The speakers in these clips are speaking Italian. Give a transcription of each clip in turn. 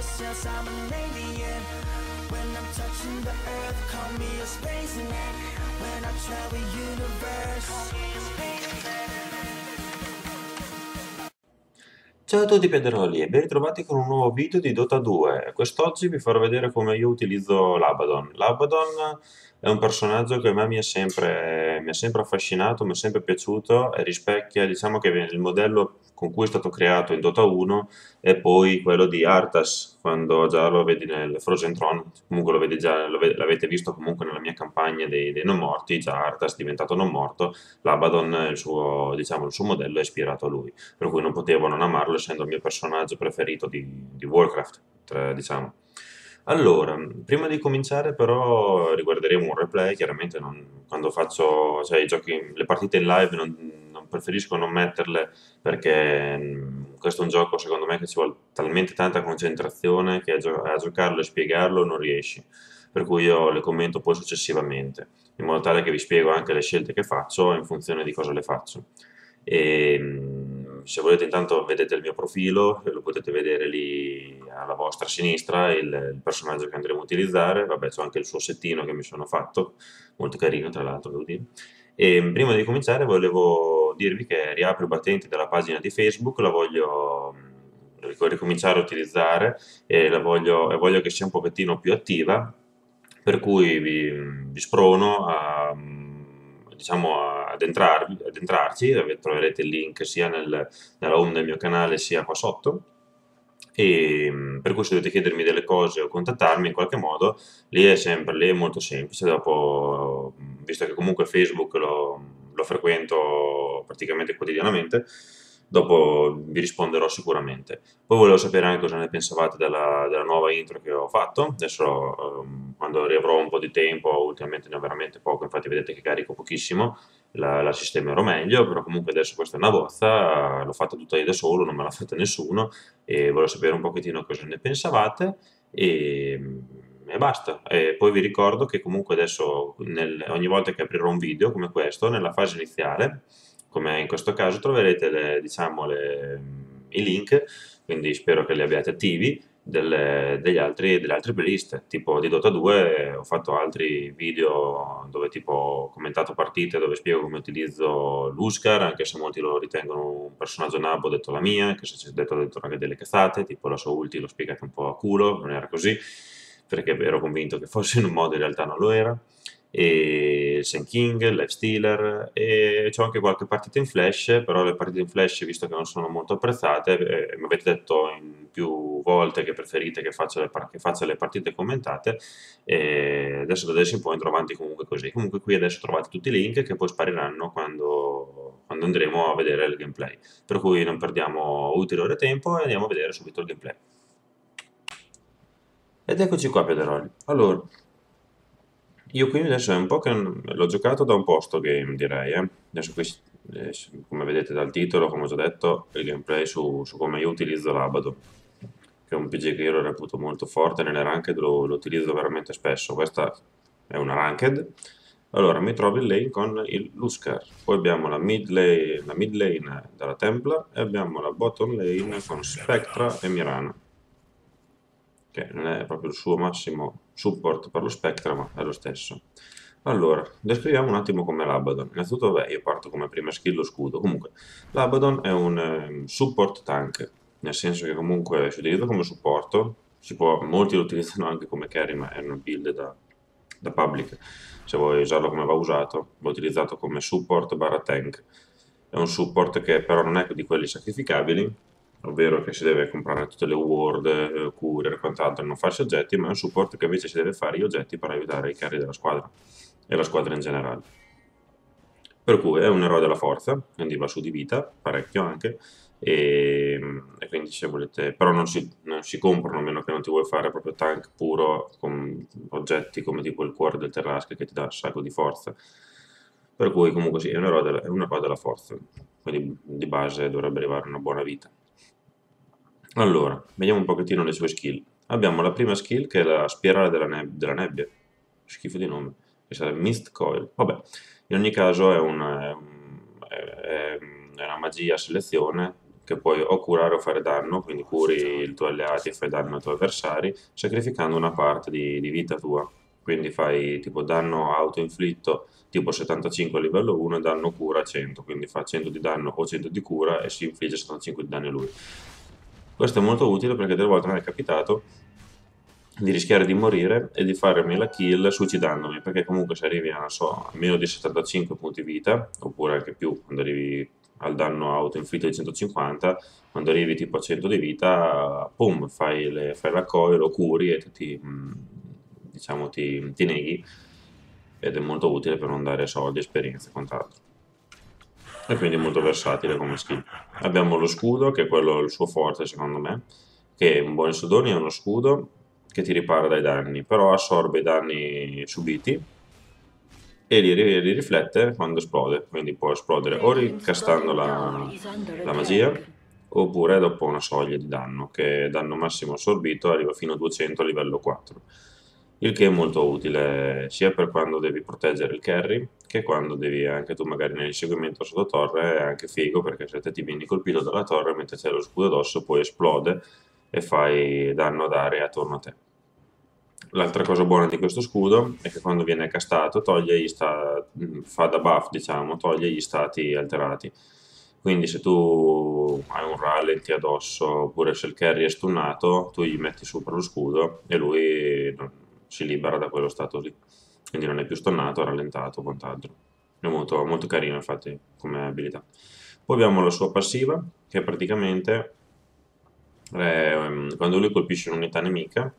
ever since I'm an alien. When I'm touching the earth, call me a spaceman. When I travel universe, call me a spaceman. Ciao a tutti Piederoli e ben ritrovati con un nuovo video di Dota 2. Quest'oggi vi farò vedere come io utilizzo l'Abaddon. L'Abaddon è un personaggio che a me mi ha sempre affascinato, mi è sempre piaciuto e rispecchia, diciamo che il modello con cui è stato creato in Dota 1 e poi quello di Arthas, quando già lo vedi nel Frozen Throne, comunque lo vedi già, l'avete visto comunque nella mia campagna dei non morti, già Arthas diventato non morto, l'Abaddon, diciamo, il suo modello è ispirato a lui, per cui non potevo non amarlo essendo il mio personaggio preferito di Warcraft, diciamo. Allora, prima di cominciare però riguarderemo un replay, chiaramente quando faccio, cioè, i giochi, le partite in live non preferisco non metterle perché questo è un gioco secondo me che ci vuole talmente tanta concentrazione che a giocarlo e spiegarlo non riesci, per cui io le commento poi successivamente, in modo tale che vi spiego anche le scelte che faccio in funzione di cosa le faccio. E, se volete intanto vedete il mio profilo, lo potete vedere lì alla vostra sinistra, il personaggio che andremo a utilizzare, vabbè c'ho anche il suo settino che mi sono fatto, molto carino tra l'altro devo dire. E prima di cominciare volevo dirvi che riapro i battenti della pagina di Facebook, la voglio ricominciare a utilizzare e voglio che sia un pochettino più attiva, per cui vi sprono a, diciamo, ad entrarci, troverete il link sia nella home del mio canale sia qua sotto. E per cui se dovete chiedermi delle cose o contattarmi in qualche modo, lì è molto semplice. Dopo, visto che comunque Facebook lo frequento praticamente quotidianamente, dopo vi risponderò sicuramente. Poi volevo sapere anche cosa ne pensavate della nuova intro che ho fatto. Adesso, quando riavrò un po' di tempo, ultimamente ne ho veramente poco, infatti vedete che carico pochissimo, la sistemerò meglio, però comunque adesso questa è una bozza, l'ho fatta tutta io da solo, non me l'ha fatta nessuno e volevo sapere un pochettino cosa ne pensavate e, e basta. E poi vi ricordo che comunque adesso ogni volta che aprirò un video come questo, nella fase iniziale, come in questo caso, troverete diciamo, i link, quindi spero che li abbiate attivi, delle altre playlist, tipo di Dota 2 ho fatto altri video dove tipo ho commentato partite dove spiego come utilizzo l'Huskar, anche se molti lo ritengono un personaggio nabbo, ho detto la mia, anche se c'è detto anche delle cazzate, tipo la sua ulti l'ho spiegata un po' a culo, non era così, perché ero convinto che fosse in un modo, in realtà non lo era, e il Sand King, il Life Stealer, e c'ho anche qualche partita in flash, però le partite in flash, visto che non sono molto apprezzate, mi avete detto in più volte che preferite che faccia le partite commentate, e adesso da adesso in poi andrò avanti comunque così. Comunque qui adesso trovate tutti i link che poi spariranno quando andremo a vedere il gameplay, per cui non perdiamo ulteriore tempo e andiamo a vedere subito il gameplay. Ed eccoci qua, Piederoli. Allora, io qui adesso è un po' che l'ho giocato da un po' sto game, direi, eh. Adesso qui, come vedete dal titolo, come ho già detto, il gameplay su come io utilizzo l'Abaddon, che è un PG che io lo reputo molto forte nelle ranked, lo utilizzo veramente spesso. Questa è una ranked. Allora, mi trovo in lane con il Luskar, poi abbiamo la mid lane della Templar e abbiamo la bottom lane con Spectra e Mirana, che non è proprio il suo massimo support per lo Spectra, ma è lo stesso. Allora, descriviamo un attimo come l'Abaddon. Innanzitutto, beh, io parto come prima skill lo scudo. Comunque, l'Abaddon è un support tank, nel senso che comunque si utilizza come supporto, molti lo utilizzano anche come carry, ma è una build da public. Se vuoi usarlo come va usato, va utilizzato come support barra tank. È un support che però non è di quelli sacrificabili, ovvero che si deve comprare tutte le ward, courier e quant'altro e non farsi oggetti, ma è un support che invece si deve fare gli oggetti per aiutare i carri della squadra e la squadra in generale. Per cui è un eroe della forza, quindi va su di vita, parecchio anche, e quindi se volete, però non si comprano a meno che non ti vuoi fare proprio tank puro con oggetti come tipo il cuore del Terrask che ti dà un sacco di forza. Per cui comunque sì, è un eroe della forza, quindi di base dovrebbe arrivare una buona vita. Allora, vediamo un pochettino le sue skill. Abbiamo la prima skill che è la spirale della nebbia, schifo di nome, che sarebbe Mist Coil. Vabbè, in ogni caso è una magia a selezione che puoi o curare o fare danno, quindi curi i tuoi alleati e fai danno ai tuoi avversari, sacrificando una parte di vita tua. Quindi fai tipo danno autoinflitto tipo 75 a livello 1 e danno cura 100, quindi fa 100 di danno o 100 di cura e si infligge 75 di danno a lui. Questo è molto utile perché delle volte mi è capitato di rischiare di morire e di farmi la kill suicidandomi, perché comunque se arrivi a, non so, a meno di 75 punti vita, oppure anche più, quando arrivi al danno autoinflitto di 150, quando arrivi tipo a 100 di vita, pum, fai la coil, lo curi e diciamo, ti neghi, ed è molto utile per non dare soldi, esperienza e quant'altro. E quindi è molto versatile come skill. Abbiamo lo scudo, che è quello il suo forte secondo me, che un buon Sudoni è uno scudo che ti ripara dai danni, però assorbe i danni subiti e li riflette quando esplode, quindi può esplodere o Radiant's ricastando bottom tower is under la magia, attack. oppure dopo una soglia di danno, che danno massimo assorbito arriva fino a 200 a livello 4. Il che è molto utile sia per quando devi proteggere il carry, che quando devi anche tu magari nell'inseguimento sotto torre, è anche figo perché se te ti vieni colpito dalla torre mentre c'è lo scudo addosso, poi esplode e fai danno d'area attorno a te. L'altra cosa buona di questo scudo è che quando viene castato fa da buff, diciamo, toglie gli stati alterati. Quindi se tu hai un rallenti addosso oppure se il carry è stunnato, tu gli metti sopra lo scudo e lui si libera da quello stato lì. Quindi non è più stunnato, rallentato o quant'altro. È molto, molto carino infatti come abilità. Poi abbiamo la sua passiva che praticamente quando lui colpisce un'unità nemica,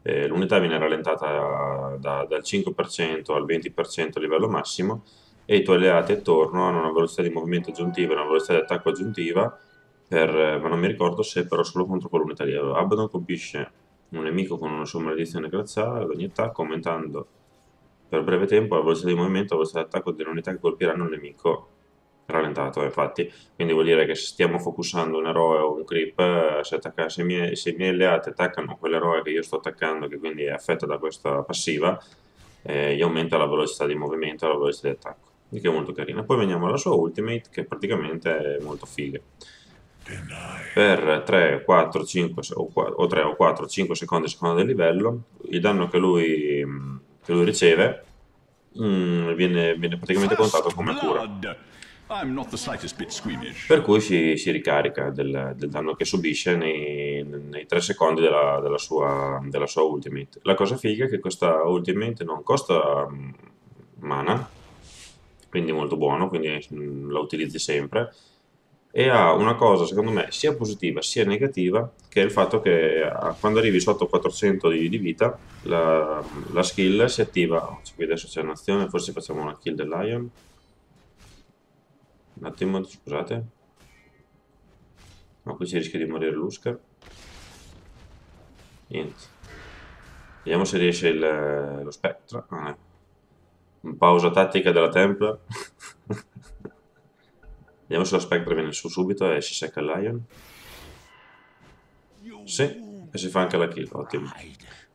l'unità viene rallentata dal 5% al 20% a livello massimo e i tuoi alleati attorno hanno una velocità di movimento aggiuntiva e una velocità di attacco aggiuntiva ma non mi ricordo se però solo contro quell'unità lì. Allora, Abaddon colpisce un nemico con una sua maledizione glaciale ad ogni attacco, aumentando per breve tempo la velocità di movimento e la velocità di attacco delle unità che colpiranno il nemico rallentato, infatti. Quindi vuol dire che se stiamo focussando un eroe o un creep, se i miei alleati attaccano quell'eroe che io sto attaccando, che quindi è affetto da questa passiva, gli aumenta la velocità di movimento e la velocità di attacco, il che è molto carina. Poi veniamo alla sua ultimate, che praticamente è molto figa. Per 3, 4, 5 o 3 o 4, 5 secondi a seconda del livello, il danno che lui riceve viene praticamente contato First come cura. blood. I'm not the slightest bit squeamish. Per cui si ricarica del danno che subisce nei 3 secondi della sua ultimate. La cosa figa è che questa ultimate non costa mana, quindi molto buono, quindi la utilizzi sempre. E ha una cosa, secondo me, sia positiva sia negativa, che è il fatto che quando arrivi sotto 400 di vita, la skill si attiva. Qui adesso c'è un'azione, forse facciamo una kill del Lion. Un attimo, scusate. Ma qui si rischia di morire l'Huskar. Niente. Vediamo se riesce lo Spectra. Pausa tattica della Templar. Vediamo se lo Spectra viene su subito e si secca il Lion. Sì, e si fa anche la kill, ottimo.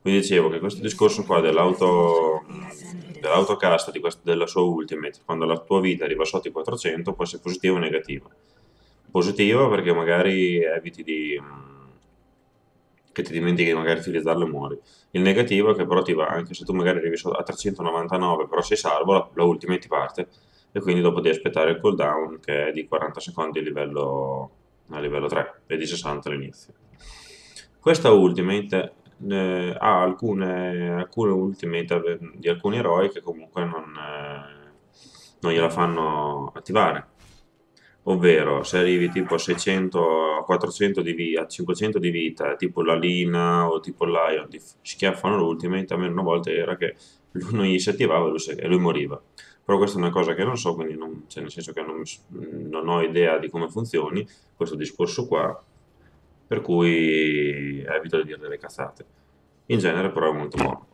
Quindi dicevo che questo discorso qua dell'autocast della sua ultimate, quando la tua vita arriva sotto i 400, può essere positivo o negativo. Positivo perché magari eviti che ti dimentichi di magari utilizzarlo e muori. Il negativo è che però ti va, anche se tu magari arrivi a 399, però sei salvo, la ultimate ti parte e quindi dopo devi aspettare il cooldown che è di 40 secondi a livello 3 e di 60 all'inizio. Questa ultimate ha alcune ultimate di alcuni eroi che comunque non gliela fanno attivare. Ovvero, se arrivi tipo a 600, a 400 a 500 di vita, tipo la Lina o tipo il Lion, ti schiaffano l'ultimate, a me una volta era che lui non gli si attivava e lui moriva. Però questa è una cosa che non so, quindi cioè nel senso che non ho idea di come funzioni questo discorso qua, per cui evito di dire delle cazzate. In genere però è molto buono.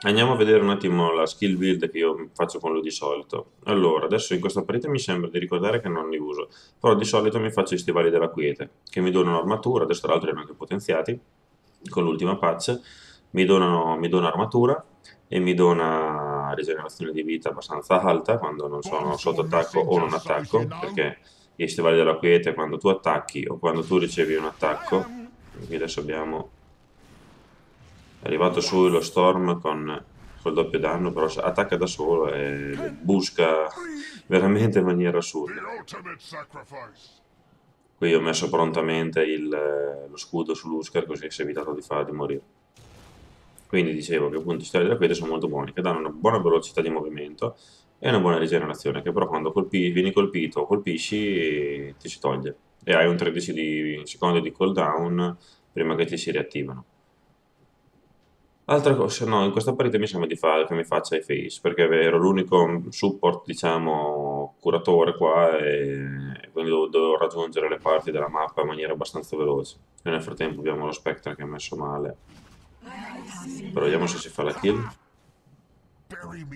Andiamo a vedere un attimo la skill build che io faccio con lui di solito. Allora, adesso in questa partita mi sembra di ricordare che non li uso, però di solito mi faccio i stivali della quiete, che mi donano armatura, adesso tra l'altro li hanno anche potenziati, con l'ultima patch, mi donano armatura e mi dona rigenerazione di vita abbastanza alta quando non sono sotto attacco o non attacco, perché gli stivali della quiete quando tu attacchi o quando tu ricevi un attacco. Qui adesso abbiamo arrivato su lo Storm col doppio danno, però attacca da solo e busca veramente in maniera assurda. Qui ho messo prontamente lo scudo sull'Huskar così si è evitato di morire. Quindi dicevo che appunto i stivali della quiete sono molto buoni, che danno una buona velocità di movimento e una buona rigenerazione, che però quando vieni colpito o colpisci ti si toglie e hai un 13 secondi di cooldown prima che ti si riattivano. Altra cosa, no, in questa partita mi sembra che mi faccia i face, perché ero l'unico support, diciamo, curatore qua e quindi dovevo raggiungere le parti della mappa in maniera abbastanza veloce. E nel frattempo abbiamo lo Spectre che è messo male. Però vediamo se si fa la kill.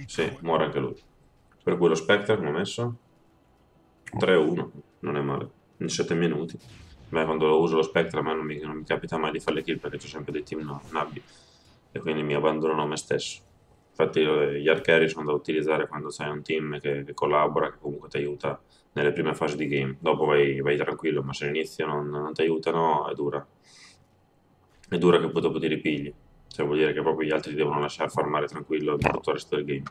Sì, muore anche lui. Per cui lo Spectre come ho messo? 3-1, non è male, in 7 minuti. Beh, quando uso lo Spectre a me non mi capita mai di fare le kill perché c'ho sempre dei team nabbi e quindi mi abbandono a me stesso. Infatti gli arc carry sono da utilizzare quando c'hai un team che collabora, che comunque ti aiuta nelle prime fasi di game. Dopo vai tranquillo, ma se all'inizio non ti aiutano è dura. È dura che poi dopo ti ripigli. Cioè vuol dire che proprio gli altri ti devono lasciare farmare tranquillo tutto il resto del game.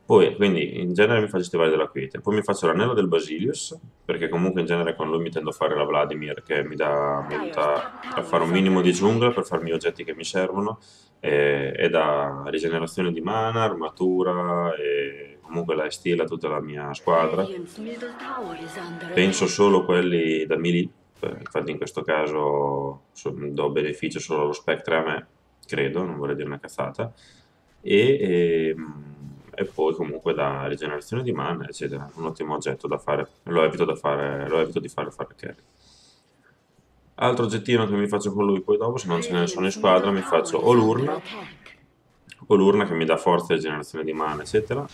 Poi, quindi, in genere mi faccio stivali della quiete, poi mi faccio l'anello del Basilius, perché comunque in genere con lui mi tendo a fare la Vladimir, che mi aiuta a fare un minimo di giungla per farmi gli oggetti che mi servono, e da rigenerazione di mana, armatura, e comunque la stila tutta la mia squadra. Penso solo quelli da melee, infatti in questo caso do beneficio solo allo Spectre a me, credo, non vorrei dire una cazzata, e poi comunque da rigenerazione di mana, eccetera. Un ottimo oggetto da fare. Lo evito di fare carry. Altro oggettino che mi faccio con lui poi dopo, se non ce ne sono in squadra, mi faccio o l'urna che mi dà forza e rigenerazione di mana, eccetera.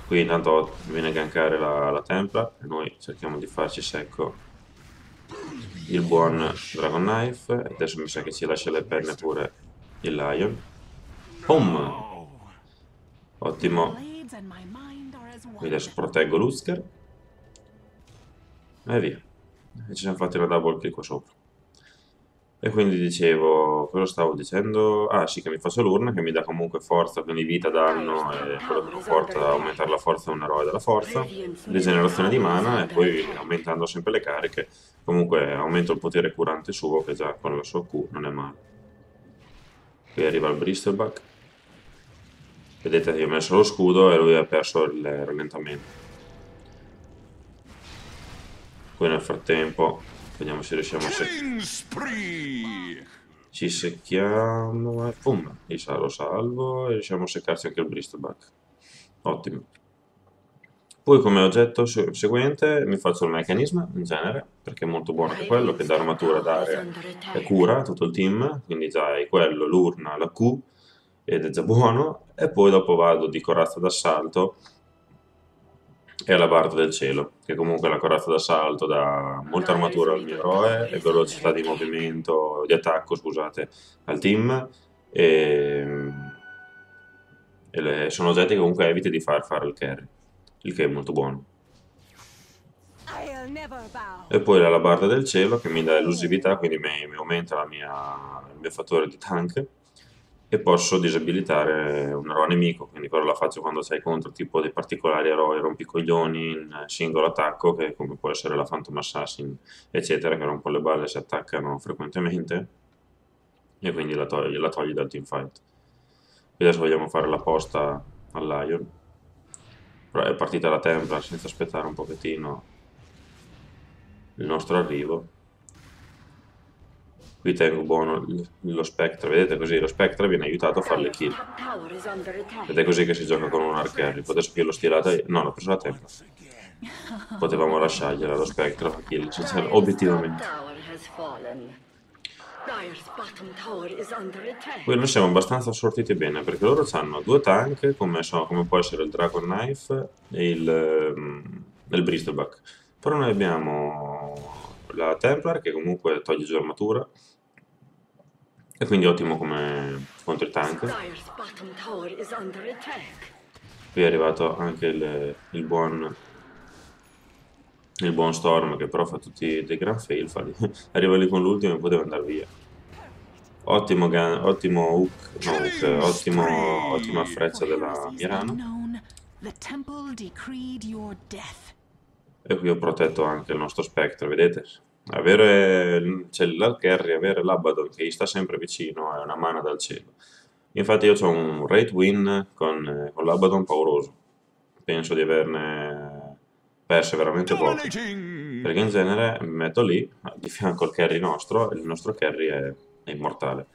Qui intanto viene a gankare la Templar e noi cerchiamo di farci secco il buon Dragon Knife. Adesso mi sa che ci lascia le penne pure il Lion. Boom! Ottimo. Quindi adesso proteggo l'Huskar e via. E ci siamo fatti una double kill qua sopra. E quindi dicevo, cosa stavo dicendo? Ah sì, che mi faccio l'urna che mi dà comunque forza, quindi vita, danno e quello che porta a aumentare la forza di un eroe della forza, rigenerazione di mana e poi aumentando sempre le cariche, comunque aumento il potere curante suo che già con la sua Q non è male. Qui arriva il Bristleback. Vedete che io ho messo lo scudo e lui ha perso il rallentamento. Poi nel frattempo vediamo se riusciamo a ci secchiamo e pum, lo salvo e riusciamo a seccarci anche il Bristleback. Ottimo. Poi come oggetto seguente mi faccio il Mechanism in genere, perché è molto buono anche quello, che dà armatura d'aria e cura a tutto il team, quindi già hai quello, l'urna, la Q, ed è già buono, e poi dopo vado di corazza d'assalto e alla barda del cielo, che comunque la corazza d'assalto dà molta armatura al mio eroe e velocità di movimento, di attacco, scusate, al team, sono oggetti che comunque eviti di fare il carry, il che è molto buono. E poi l'alabarda del cielo che mi dà elusività, quindi mi aumenta il mio fattore di tank e posso disabilitare un eroe nemico, quindi quello la faccio quando sei contro tipo dei particolari eroi rompicoglioni in singolo attacco, che come può essere la Phantom Assassin, eccetera, che rompono le balle e si attaccano frequentemente, e quindi la togli dal teamfight. Adesso vogliamo fare la posta al Lion, però è partita la Templar senza aspettare un pochettino il nostro arrivo. Qui tengo buono lo Spectre, vedete così lo Spectre viene aiutato a fare le kill. Ed è così che si gioca con un arc carry. Adesso che l'ho stilata, no, l'ho preso la Templar. Potevamo lasciargliela lo Spectre a kill, obiettivamente. Poi noi siamo abbastanza sortiti bene, perché loro hanno due tank, come può essere il Dragon Knife e il Bristleback. Però noi abbiamo la Templar che comunque toglie giù armatura e quindi ottimo come contro i tank. Qui è arrivato anche il buon Il buon Storm che però fa tutti dei gran fail, arriva lì con l'ultimo e poi deve andare via. Ottimo hook, no hook, Killing ottima spree! freccia For della heresies made Mirana. known, the temple decreed your death. E qui ho protetto anche il nostro Spectre, vedete? Avere, cioè, la carry, avere l'Abaddon che gli sta sempre vicino è una mana dal cielo. Infatti io ho un rate win con l'Abaddon pauroso. Penso di averne perse veramente poche. Dominating! Perché in genere mi metto lì, di fianco al carry nostro, e il nostro carry è immortale.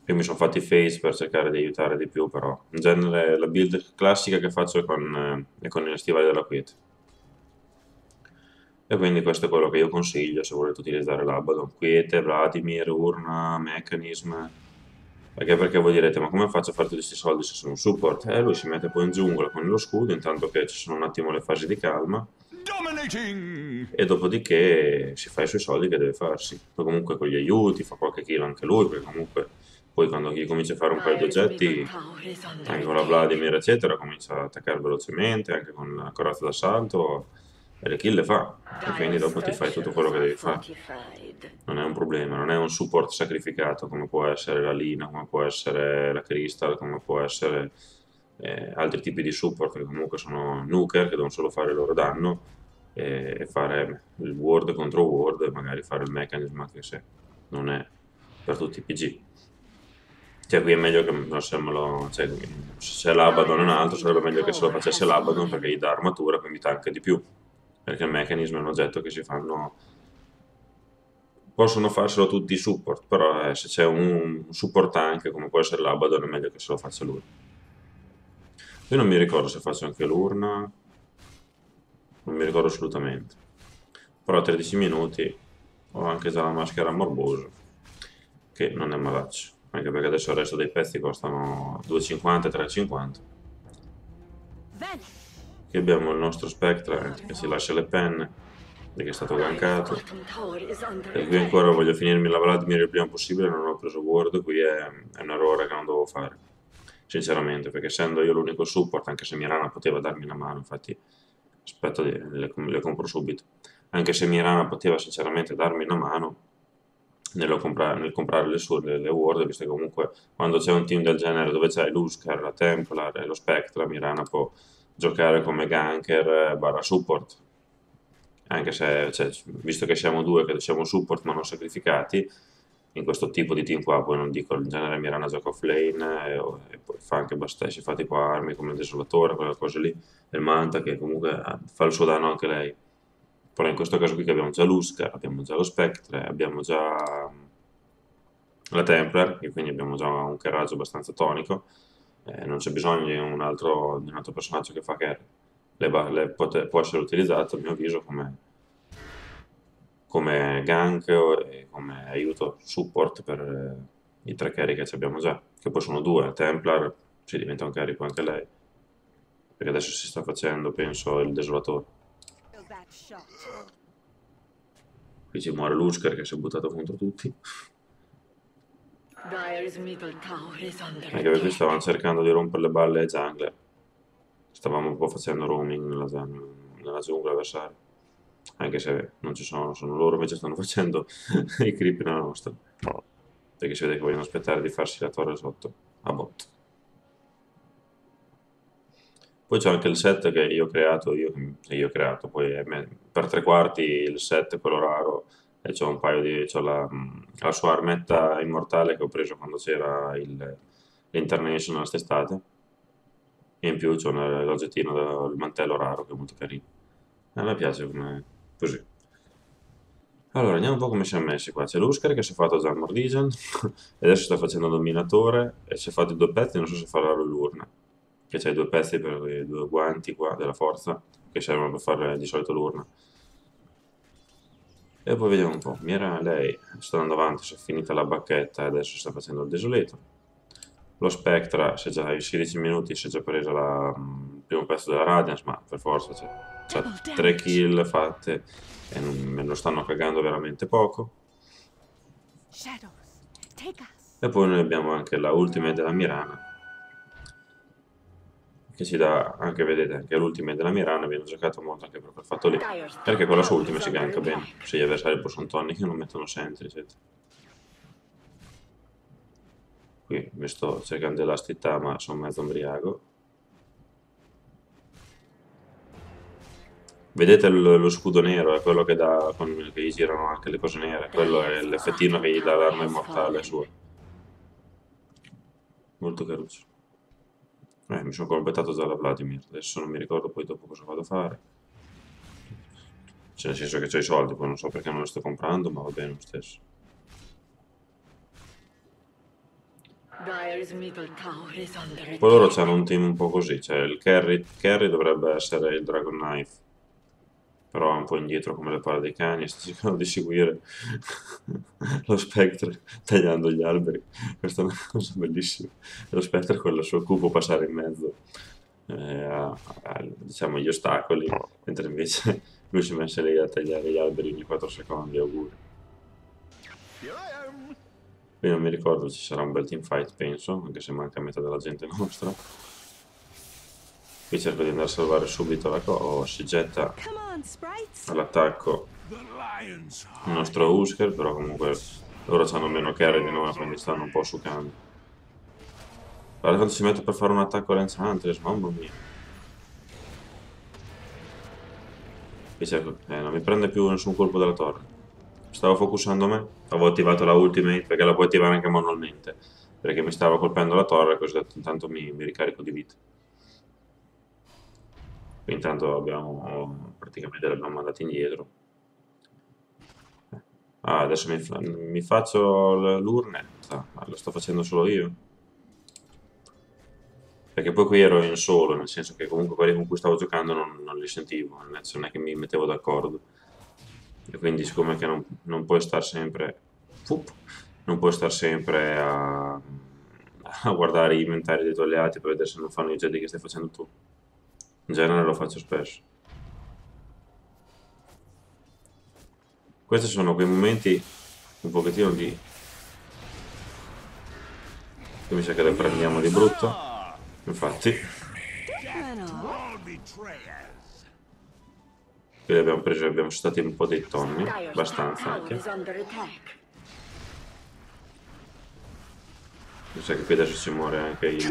Io mi sono fatti face per cercare di aiutare di più, però in genere la build classica che faccio è con gli stivali della quiete. E quindi questo è quello che io consiglio se volete utilizzare l'Abaddon. Quiete, Vladimir, Urna, Mechanism. Perché voi direte, ma come faccio a fare tutti questi soldi se sono un support? Lui si mette poi in giungla con lo scudo, intanto che ci sono un attimo le fasi di calma, Dominating! e dopodiché si fa i suoi soldi che deve farsi. Poi comunque con gli aiuti, fa qualche kill anche lui, perché comunque poi quando gli comincia a fare un paio di oggetti, anche con la Vladimir eccetera, comincia a attaccare velocemente, anche con la corazza d'assalto, e le kill le fa. E quindi dopo ti fai tutto quello che devi fare. Non è un problema, non è un support sacrificato come può essere la Lina, come può essere la Crystal, come può essere altri tipi di support che comunque sono nuker, che devono solo fare il loro danno e fare il ward contro ward e magari fare il mechanism, anche se non è per tutti i PG. Cioè qui è meglio che lasciamolo, cioè, se l'Abaddon è un altro sarebbe meglio che se lo facesse l'Abaddon perché gli dà armatura, quindi tanca di più, perché il mechanism è un oggetto che si fanno, possono farselo tutti i support, però se c'è un support tank come può essere l'Abaddon è meglio che se lo faccia lui. Io non mi ricordo se faccio anche l'urna, non mi ricordo assolutamente, però a 13 minuti ho anche già la maschera morbosa, che non è malaccio, anche perché adesso il resto dei pezzi costano 2,50 e 3,50. Then, Qui abbiamo il nostro Spectre che si lascia le penne, perché è stato gankato. E qui ancora voglio finirmi la Vladimir il prima possibile, non ho preso ward, qui è un errore che non dovevo fare, sinceramente, perché essendo io l'unico support, anche se Mirana poteva darmi una mano, infatti aspetto, le compro subito, anche se Mirana poteva sinceramente darmi una mano nel comprare le ward, visto che comunque quando c'è un team del genere dove c'è l'Huskar, la Templar e lo Spectra, Mirana può giocare come ganker barra support, anche se, cioè, visto che siamo due che siamo support ma non sacrificati, in questo tipo di team qua, poi non dico in genere Mirana gioca offlane e poi fa anche si fa tipo armi come il Desolatore, quella cosa lì, e il Manta che comunque fa il suo danno anche lei. Però in questo caso qui che abbiamo già l'Huskar, abbiamo già lo Spectre, abbiamo già la Templar, e quindi abbiamo già un carraggio abbastanza tonico, non c'è bisogno di un altro personaggio che fa carry. Può essere utilizzato a mio avviso come gank e come aiuto support per i tre carry che ci abbiamo già, che poi sono due, Templar si diventa un carry poi anche lei, perché adesso si sta facendo penso il Desolatore. that shot. Qui ci muore l'Huskar che si è buttato contro tutti, anche perché stavano cercando di rompere le balle ai jungler, stavamo un po' facendo roaming nella giungla avversaria, anche se non ci sono loro invece stanno facendo i creep nella nostra, perché si vede che vogliono aspettare di farsi la torre sotto a bot. Poi c'è anche il set che io ho creato, poi per tre quarti il set, quello raro, e c'ho un paio c'ho la sua armetta immortale che ho preso quando c'era l'International quest'estate, e in più c'ho l'oggettino del mantello raro che è molto carino. A me piace come così. Allora, vediamo un po' come siamo messi qua. C'è l'Huskar che si è fatto già il Mordigion, e adesso sta facendo Dominatore, e si è fatto i due pezzi, non so se farà l'urna, che c'è i due pezzi per i due guanti qua della forza, che servono per fare di solito l'urna. E poi vediamo un po'. Lei sta andando avanti, si è finita la bacchetta e adesso sta facendo il Desolator. Lo Spectra, in 16 minuti si è già presa il primo pezzo della Radiance, ma per forza c'ha 3 kill fatte e me lo stanno cagando veramente poco. Shadows, take us. E poi noi abbiamo anche la ultimate della Mirana, che ci dà anche, vedete, anche l'ultima della Mirana viene giocato molto anche per quel fatto lì, perché con la sua ultima si ganka bene, se gli avversari poi sono tonni che non mettono sentry, eccetera. Qui mi sto cercando l'elastità, ma sono mezzo ombriaco. Vedete lo scudo nero, è quello che dà, che gli girano anche le cose nere, quello è l'effettino che gli dà l'arma immortale sua. Molto caruccio. Mi sono completato già la Vladimir, adesso non mi ricordo poi dopo cosa vado a fare. Cioè, nel senso che ho i soldi, poi non so perché non li sto comprando, ma va bene lo stesso. Poi loro hanno un team un po' così, cioè il carry dovrebbe essere il Dragon Knife, però è un po' indietro come le palle dei cani e sta cercando di seguire lo Spectre tagliando gli alberi. Questa è una cosa bellissima. Lo Spectre con il suo cubo passare in mezzo diciamo gli ostacoli, mentre invece lui si è messo lì a tagliare gli alberi ogni 4 secondi, auguri. Qui non mi ricordo, ci sarà un bel teamfight, penso, anche se manca metà della gente nostra. Qui cerco di andare a salvare subito la cosa. Si getta all'attacco il nostro Husker, però comunque loro hanno meno carry di noi, quindi stanno un po' succando. Guarda quando si mette per fare un attacco Lance Huntress, mamma mia. Qui cerco, non mi prende più nessun colpo della torre. Stavo focusando me, avevo attivato la ultimate perché la puoi attivare anche manualmente, perché mi stava colpendo la torre, così intanto mi ricarico di vita. Qui intanto praticamente l'abbiamo mandato indietro. Adesso mi faccio l'urnetta, lo sto facendo solo io. Perché poi qui ero in solo, nel senso che comunque quelli con cui stavo giocando non li sentivo, non è che mi mettevo d'accordo. E quindi siccome che non puoi star sempre non puoi star sempre a guardare gli inventari dei tuoi alleati per vedere se non fanno i jedi che stai facendo tu. In genere lo faccio spesso. Questi sono quei momenti un pochettino di che mi sa che le prendiamo di brutto, infatti qui li abbiamo presi, abbiamo stati un po' dei tonni, abbastanza anche. Mi sa che qui adesso ci muore anche il...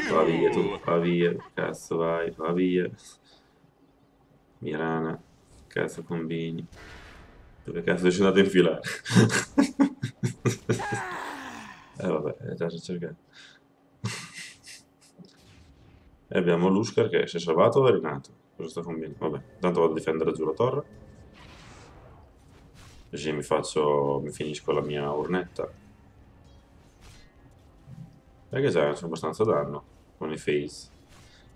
Va via tu, va via, cazzo vai, va via. Mirana, cazzo combini. Dove cazzo sei andato a infilare? Vabbè, è già cercato. E abbiamo l'Husker che si è salvato o è rinato? Cosa sta combinando? Vabbè, intanto vado a difendere giù la torre. Così mi finisco la mia urnetta. Perché già c'è abbastanza danno con i phase.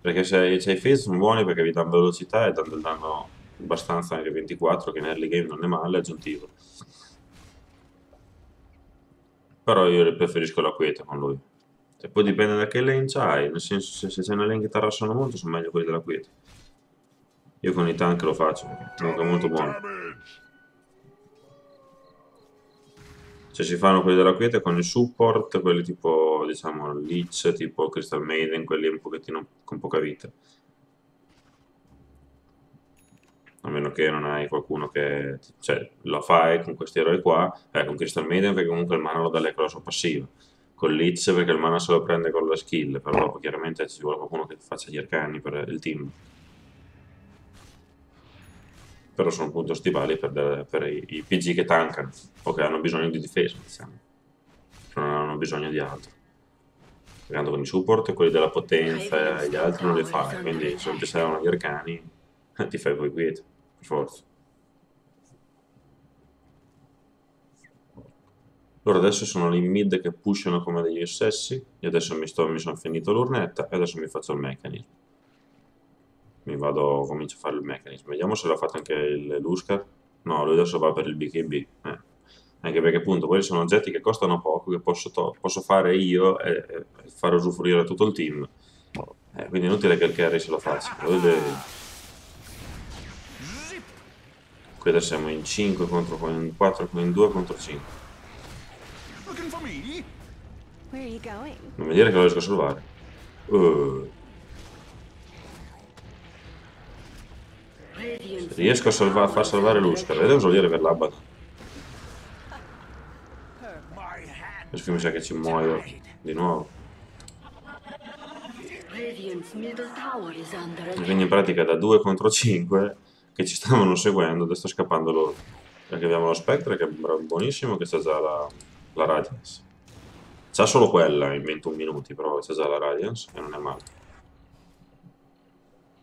Perché se i phase sono buoni perché vi danno velocità e danno del danno abbastanza anche 24, che in early game non è male, aggiuntivo. Però io preferisco la quiete con lui. Cioè, poi dipende da che lane c'hai, nel senso se c'è una lane che ti arrassano molto sono meglio quelli della quiete. Io con i tank lo faccio, comunque è molto buono. Cioè si fanno quelli della quiete con i support, quelli tipo, diciamo, Lich, tipo Crystal Maiden, quelli un pochettino con poca vita. A meno che non hai qualcuno che... cioè, lo fai con questi eroi qua, con Crystal Maiden perché comunque il mana lo dà lei con la sua passiva. Con Lich perché il mana se lo prende con la skill, però dopo chiaramente ci vuole qualcuno che faccia gli arcani per il team. Però sono appunto stivali per i PG che tankano o che hanno bisogno di difesa, diciamo. Non hanno bisogno di altro. Giocando con i support, quelli della potenza e gli altri non li fai, quindi se non ti servono gli arcani ti fai poi quiete, per forza. Loro adesso sono lì in mid che pushano come degli ossessi, io adesso mi sono finito l'urnetta e adesso mi faccio il meccanismo. Comincio a fare il meccanismo. Vediamo se l'ha fatto anche l'Husker. No, lui adesso va per il BKB. Anche perché appunto quelli sono oggetti che costano poco, che posso fare io e fare usufruire tutto il team. Quindi è inutile che il carry se lo faccia. Qui adesso siamo in 5 contro in 4, in 2 contro 5. Non mi dire che lo riesco a salvare. Se riesco a far salvare Lusker, vedi cosa vuol dire per l'Abaddon? Adesso che mi sa che ci muoio di nuovo. E quindi in pratica da 2 contro 5 che ci stavano seguendo, adesso sta scappando loro. Perché abbiamo lo Spectre che è buonissimo, che c'ha già la Radiance. C'ha solo quella in 21 minuti, però c'ha già la Radiance e non è male.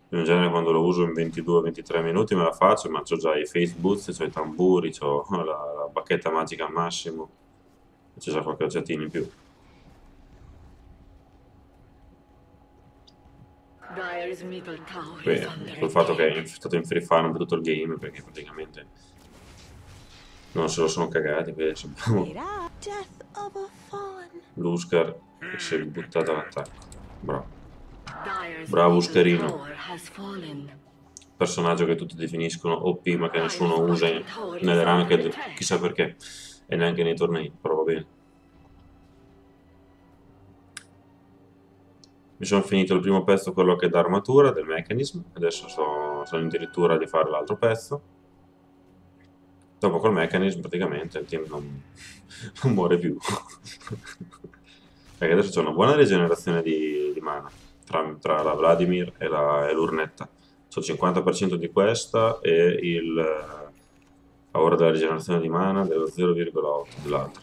Io in genere quando lo uso in 22-23 minuti me la faccio, ma c'ho già i Face Boots, c'ho i tamburi, c'ho la bacchetta magica al massimo, c'è già qualche oggettino in più. Beh, col fatto che è stato in free farm per tutto il game, perché praticamente non se lo sono cagati, quindi adesso abbiamo Death of a fawn. Lusker che si è buttato all'attacco. Bravo. Bravo Uscherino. Personaggio che tutti definiscono OP ma che nessuno usa nelle ranked, chissà perché, e neanche nei tornei, però va bene. Mi sono finito il primo pezzo, quello che è d'armatura, del mechanism, adesso sono addirittura di fare l'altro pezzo. Dopo col mechanism praticamente il team non muore più. Perché adesso c'è una buona rigenerazione di mana tra la Vladimir e l'Urnetta. C'ho il 50% di questa e a ora della rigenerazione di mana dello 0,8 dell'altra.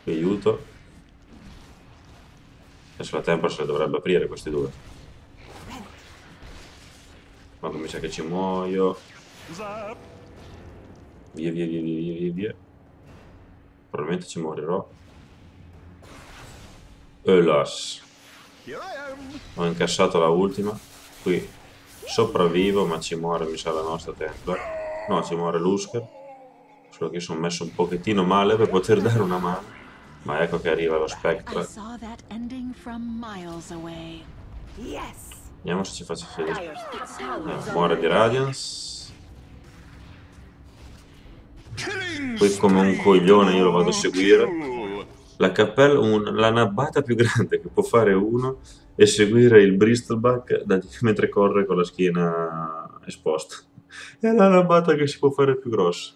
Vi aiuto. Adesso la tempra se le dovrebbe aprire questi due. Ma mi sa che ci muoio. Zap. Via via via via via via. Probabilmente ci morirò. Elas. Here I am. Ho incassato la ultima. Qui sopravvivo, ma ci muore, mi sa, la nostra tempra. No, ci muore Lusker. Solo che sono messo un pochettino male per poter dare una mano. Ma ecco che arriva lo I Spectre. saw that ending from miles away. Yes. Vediamo se ci faccio felice. Muore di Radiance. Killing Poi come un coglione io lo vado a seguire. spree. La cappella, la nabbata più grande che può fare uno è seguire il Bristleback mentre corre con la schiena esposta. È la nabbata che si può fare più grossa.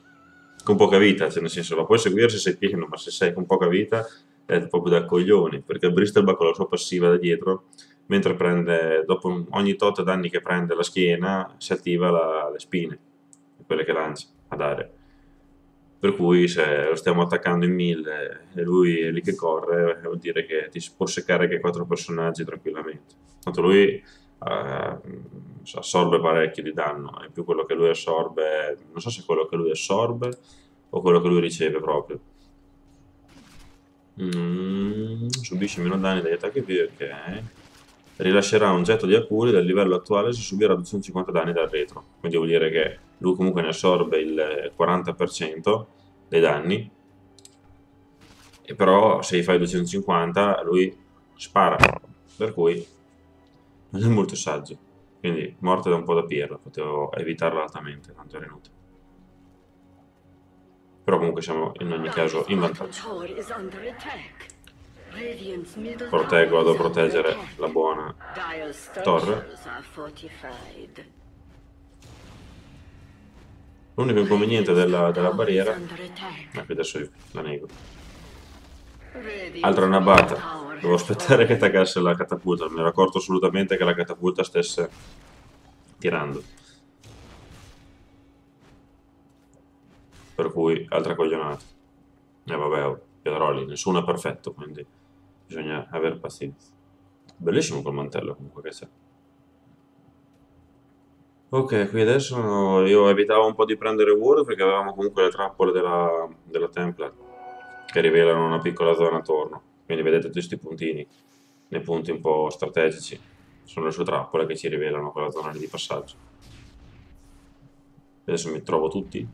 Con poca vita, cioè nel senso la puoi seguire se sei pieno, ma se sei con poca vita è proprio da coglioni, perché il Bristleback con la sua passiva da dietro, mentre prende, dopo ogni tot danni che prende la schiena, si attiva le spine, quelle che lancia ad area. Per cui se lo stiamo attaccando in 1000 e lui è lì che corre, vuol dire che ti può seccare anche 4 personaggi tranquillamente. Tanto lui assorbe parecchio di danno, è più quello che lui assorbe, non so se è quello che lui assorbe o quello che lui riceve proprio. Subisce meno danni dagli attacchi più, ok. Rilascerà un getto di Akuli del livello attuale se subirà 250 danni dal retro. Quindi vuol dire che lui comunque ne assorbe il 40% dei danni. E però se gli fai 250 lui spara. Per cui non è molto saggio. Quindi morte da un po' da pirla. Potevo evitarla altamente, tanto era inutile. Però comunque siamo in ogni caso in vantaggio. Proteggo, vado a proteggere la buona torre. L'unico inconveniente della barriera, ma qui adesso la nego. Altra nabbata, devo aspettare che attaccasse la catapulta, non mi ero accorto assolutamente che la catapulta stesse tirando. Per cui altra coglionata. E vabbè, Piedroli, nessuno è perfetto, quindi bisogna avere pazienza. Bellissimo quel mantello comunque che c'è. Ok, qui adesso io evitavo un po' di prendere Ward perché avevamo comunque le trappole della Templar che rivelano una piccola zona attorno. Quindi vedete tutti questi puntini, nei punti un po' strategici, sono le sue trappole che ci rivelano quella zona lì di passaggio. Adesso mi trovo tutti.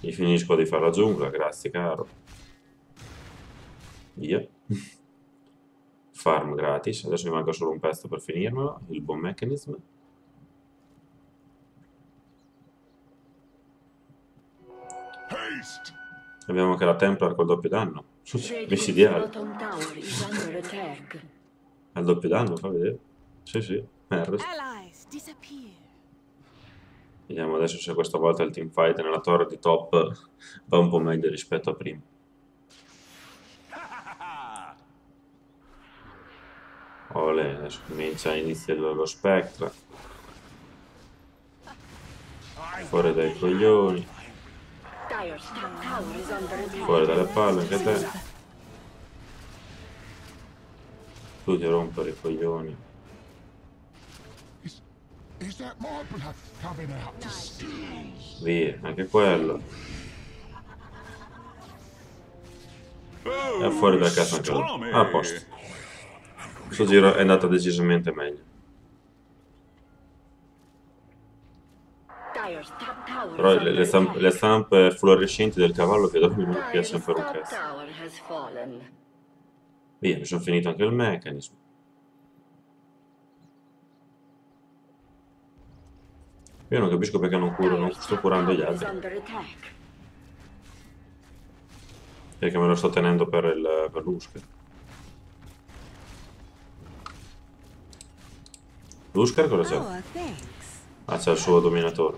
Gli finisco di fare la giungla, grazie caro. Via. Farm gratis, adesso mi manca solo un pezzo per finirmelo, il buon mechanism. Haste. Abbiamo anche la Templar col doppio danno. Radiant's Micidiale. bottom tower is under attack. Al doppio danno, fa vedere. Sì, sì, merda. Allies disappear. Vediamo adesso se questa volta il teamfight nella torre di top va un po' meglio rispetto a prima. Olè, adesso comincia, inizia lo Spectra. Fuori dai coglioni, Dire's top tower is under attack. fuori dalle palle anche te. Tu ti rompere i coglioni. Is that my blood coming out to steal? Via, anche quello. E fuori dal cazzo anche lui. A posto. Questo giro è andato decisamente meglio. Dire's top tower Però is under le zampe fluorescenti del cavallo che dorme non mi Dire's piacciono per un top cazzo. tower has fallen. Via, mi sono finito anche il meccanismo. Io non capisco perché non sto curando gli Tower is altri. under attack. Perché me lo sto tenendo per l'Usker. L'Usker cosa c'è? Oh, thanks. Ah, c'è il suo dominatore.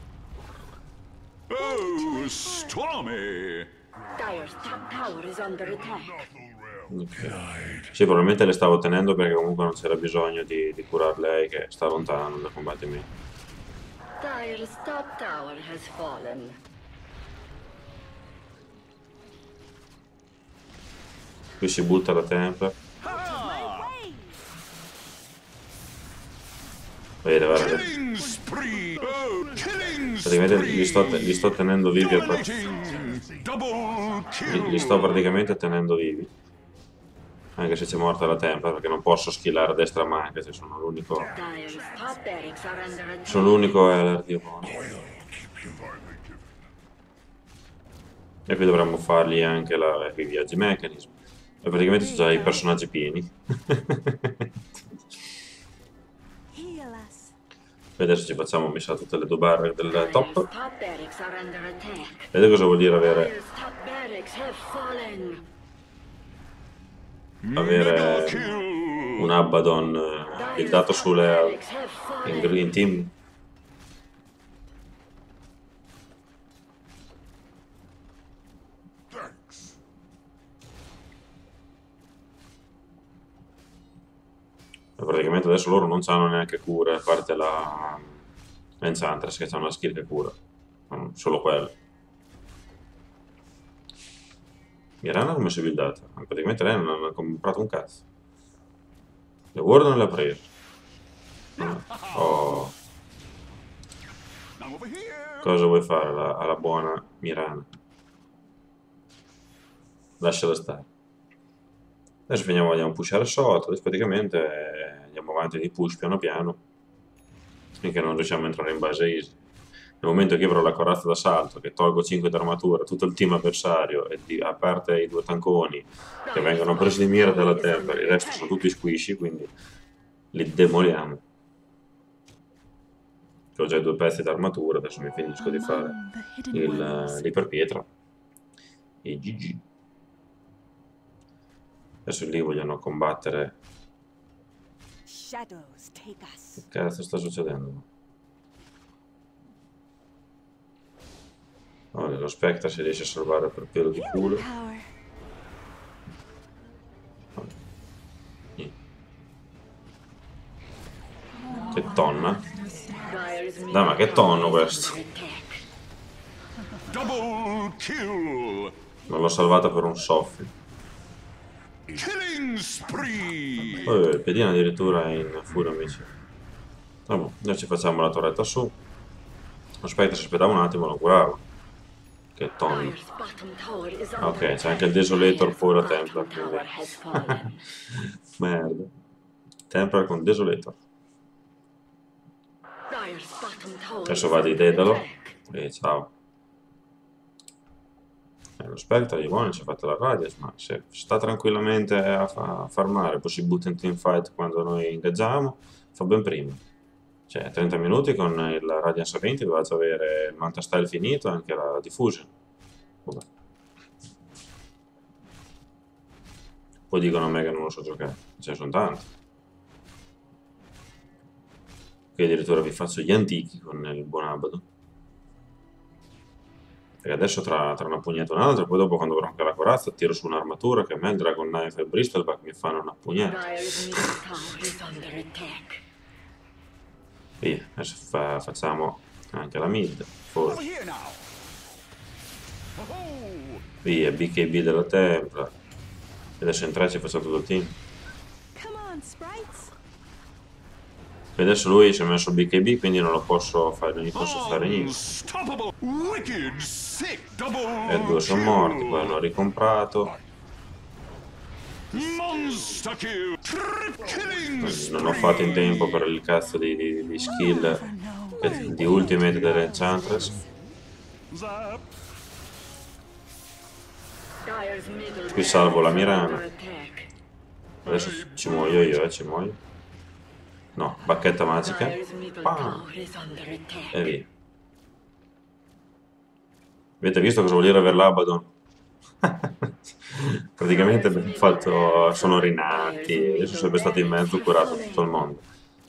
Oh, stormy! Dire's top tower is under attack. Ok. Sì, probabilmente le stavo tenendo perché comunque non c'era bisogno di curar lei che sta lontano dal combattimento. Dire's top tower has fallen. Qui si butta la Templar. Vedi, guarda che Killing spree! Oh, killing praticamente spree! li sto tenendo vivi. Dominating! Double kill! Li sto praticamente tenendo vivi. Anche se c'è morta la Templar perché non posso skillare a destra manca, se sono l'unico. Dire's top barracks are under attack. Sono l'unico LRD buono. E qui dovremmo fargli anche i viaggi mechanism. E praticamente sono già i personaggi pieni. Heal us. E adesso ci facciamo mi sa tutte le due barre del Dire's top. top barracks are under attack. Vedete cosa vuol dire avere, Dire's top barracks have fallen. avere Kill! un Abaddon buildato sulle in Green Team. Thanks. E praticamente adesso loro non hanno neanche cura, a parte la Enchantress che ha una skill che cura. Solo quello. Mirana come si è buildata? Praticamente lei non ha comprato un cazzo. Le Ward non le ha prese. Oh, Now over here! cosa vuoi fare alla buona Mirana? Lasciala stare. Adesso vogliamo pushare sotto, adesso praticamente andiamo avanti di push piano piano finché non riusciamo a entrare in base easy. Nel momento che avrò la corazza d'assalto che tolgo 5 di armatura, tutto il team avversario e a parte i due tanconi che vengono presi di mira dalla Templar, il resto sono tutti squishy, quindi li demoliamo. Ho già 2 pezzi di armatura, adesso mi finisco di fare Among the hidden ones. l'iperpietra e GG. Adesso lì vogliono combattere. Shadows take us. Che cazzo sta succedendo? Oh, lo Spectre si riesce a salvare per pelo di culo. Power. Che tonna. Dire's Dai, ma che tonno questo? under attack. Double kill! Non l'ho salvata per un soffio. Killing spree! Poi il piedino addirittura in furia amici. Vabbè, noi ci facciamo la torretta su. Lo Spectre si aspettava un attimo, lo curavo. Che tonno. Dire's bottom tower is under Ok, c'è attack. anche il Desolator Dire's poi la bottom Templar, tower quindi. has fallen. Merda. Templar con Desolator. Dire's bottom tower Adesso is va di under Dedalo. attack. E ciao. Lo Spectre di buono ci ha fatto la radius, ma se sta tranquillamente a farmare, poi si butta in teamfight quando noi ingaggiamo, fa ben prima. Cioè, 30 minuti con il Radiance a 20 doveva già avere il Manta Style finito e anche la Diffusion. Vabbè. Poi dicono a me che non lo so giocare, ce ne sono tanti. Che addirittura vi faccio gli antichi con il buon Abaddon. Perché adesso tra una pugnata e un'altra, poi dopo quando avrò anche la corazza tiro su un'armatura che a me il Dragon Knife e il Bristleback mi fanno una pugnata. Dire's middle tower is under attack. Via, adesso facciamo anche la mid, Over forse. here now. Oh, Via, BKB della Templa. E adesso in tre ci facciamo tutto il team. Come on, sprites. E adesso lui si è messo il BKB, quindi non lo posso fare, non gli posso fare niente. unstoppable, wicked, sick, double. E due sono morti, poi l'ho ricomprato. Monster kill, trip killing. Quindi non ho fatto in tempo per il cazzo di skill di ultimate dell'Enchantress. Zap. Dire's middle Qui salvo la barracks are Mirana. under attack. Adesso ci muoio io, ci muoio. No, bacchetta magica. Dire's middle Pam! tower is under attack. E via. Avete visto cosa vuol dire aver l'Abaddon? Praticamente abbiamo fatto, sono rinati, io sono sempre stato in mezzo curato tutto il mondo.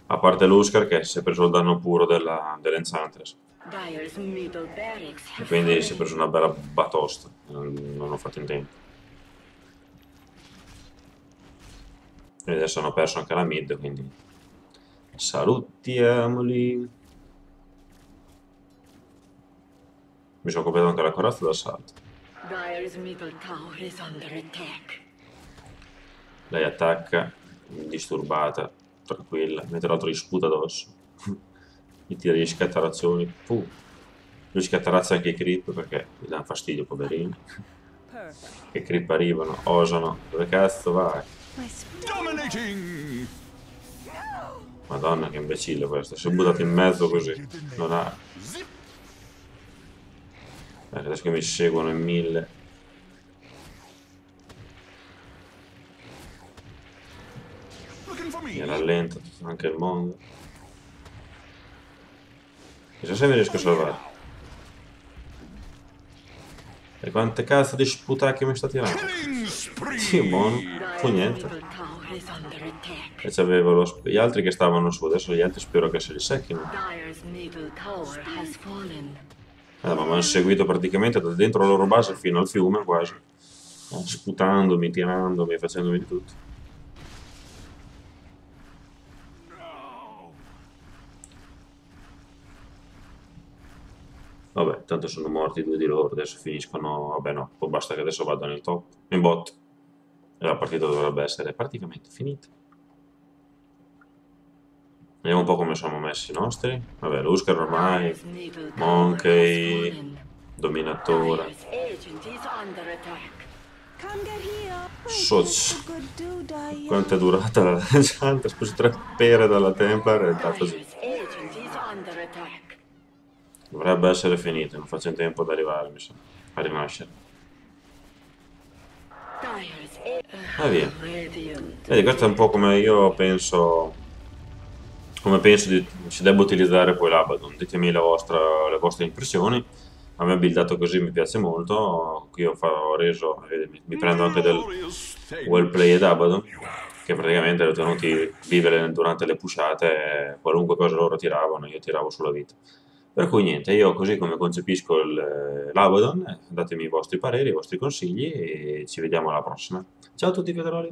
A parte l'Huskar che si è preso il danno puro dell'Enchantress. Dire's middle barracks E have quindi si è fallen. preso una bella batosta. Non ho fatto in tempo. E adesso hanno perso anche la mid, quindi salutiamoli. Mi sono completato anche la corazza d'assalto. Dire's middle tower is under attack. Lei attacca, indisturbata, tranquilla, mentre l'altro gli sputa addosso. Gli tira gli scattarazzoni. Lui scattarazza anche i creep perché gli danno fastidio, poverini. Che creep arrivano, osano. Dove cazzo vai? My sp- Dominating. Madonna che imbecille questo, si è buttato in mezzo così. Non ha... adesso che mi seguono in 1000. Looking for Mi me. rallenta anche il mondo. Chissà se mi riesco a salvare. E quante cazzo di sputacchi mi sta tirando? Killing spree. Sì, buono. Fu Dire's niente. middle tower is under attack. E c'avevo gli altri che stavano su, adesso gli altri spero che se li secchino. Dire's middle tower has fallen. Ma mi hanno seguito praticamente da dentro la loro base fino al fiume quasi. Sputandomi, tirandomi, facendomi di tutto. Vabbè, tanto sono morti due di loro, adesso finiscono... Vabbè no, poi basta che adesso vadano in top, in bot. E la partita dovrebbe essere praticamente finita. Vediamo un po' come siamo messi i nostri. Vabbè, l'Huskar ormai, Dire's middle tower has Monkey, fallen. dominatore. Dire's agent is under attack. Come get here. Soz. Good dude, Quanto è durata la Enchantress? Preso 3 pere dalla Templar e è andata giù. Dire's agent is under attack. Dovrebbe essere finita, non faccio in tempo ad arrivare, mi sa, a rinascere. Dire's Ah, via. radiant. Vedi, questo è un po' come io penso, si debba utilizzare poi l'Abaddon. Ditemi le vostre impressioni. A me buildato così mi piace molto. Qui ho reso, mi prendo anche del Glorious thing. well played Abaddon, che praticamente li ho tenuti vivere durante le pushate, e qualunque cosa loro tiravano, io tiravo sulla vita. Per cui niente, io così come concepisco l'Abaddon, datemi i vostri pareri, i vostri consigli e ci vediamo alla prossima. Ciao a tutti, Federoli!